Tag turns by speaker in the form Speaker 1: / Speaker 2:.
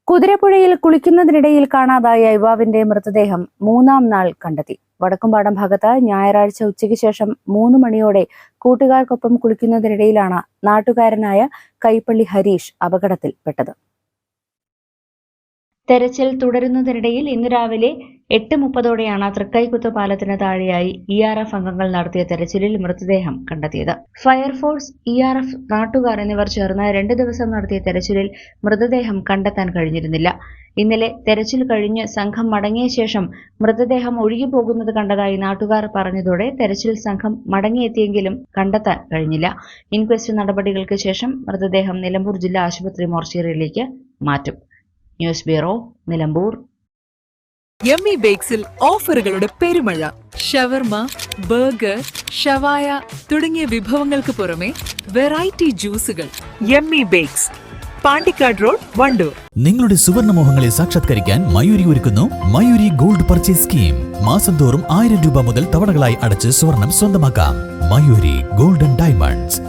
Speaker 1: കുതിരപ്പുഴയിൽ കുളിക്കുന്നതിനിടയിൽ കാണാതായ യുവാവിന്റെ മൃതദേഹം മൂന്നാം നാൾ കണ്ടെത്തി. വടക്കുംപാടം ഭാഗത്ത് ഞായറാഴ്ച ഉച്ചയ്ക്ക് ശേഷം 3 മണിയോടെ കൂട്ടുകാർക്കൊപ്പം കുളിക്കുന്നതിനിടയിലാണ് നാട്ടുകാരനായ കൈപ്പള്ളി ഹരീഷ് അപകടത്തിൽപ്പെട്ടത്. തെരച്ചിൽ തുടരുന്നതിനിടയിൽ ഇന്ന് രാവിലെ 8:30ഓടെയാണ് തൃക്കൈക്കുത്ത് പാലത്തിന് താഴെയായി ERF അംഗങ്ങൾ നടത്തിയ തെരച്ചിലിൽ മൃതദേഹം കണ്ടെത്തിയത്. ഫയർഫോഴ്സ്, ERF, നാട്ടുകാർ എന്നിവർ ചേർന്ന് 2 ദിവസം നടത്തിയ തെരച്ചിലിൽ മൃതദേഹം കണ്ടെത്താൻ കഴിഞ്ഞിരുന്നില്ല. ഇന്നലെ തെരച്ചിൽ കഴിഞ്ഞ് സംഘം മടങ്ങിയ ശേഷം മൃതദേഹം ഒഴുകിപ്പോകുന്നത് കണ്ടതായി നാട്ടുകാർ പറഞ്ഞതോടെ തെരച്ചിൽ സംഘം മടങ്ങിയെത്തിയെങ്കിലും കണ്ടെത്താൻ കഴിഞ്ഞില്ല. ഇൻക്വസ്റ്റ് നടപടികൾക്ക് ശേഷം മൃതദേഹം നിലമ്പൂർ ജില്ലാ ആശുപത്രി മോർച്ചറിയിലേക്ക് മാറ്റും. News bureau, Nilambur.
Speaker 2: യമ്മി ബേക്സിൽ ഓഫറുകളുടെ പെരുമഴ. ഷവർമ, ബർഗർ, ഷവായ തുടങ്ങിയ വിഭവങ്ങൾക്ക് പുറമെ വെറൈറ്റി ജ്യൂസുകൾ. Yummy bakes, Pandikkad road, Wandoor.
Speaker 3: നിങ്ങളുടെ സുവർണമോഹങ്ങളെ സാക്ഷാത്കരിക്കാൻ മയൂരി ഒരുക്കുന്നു മയൂരി ഗോൾഡ് പർച്ചേസ് സ്കീം. മാസം തോറും 1000 രൂപ മുതൽ തവണകളായി അടച്ച് സ്വർണം സ്വന്തമാക്കാം. Mayuri golden diamonds.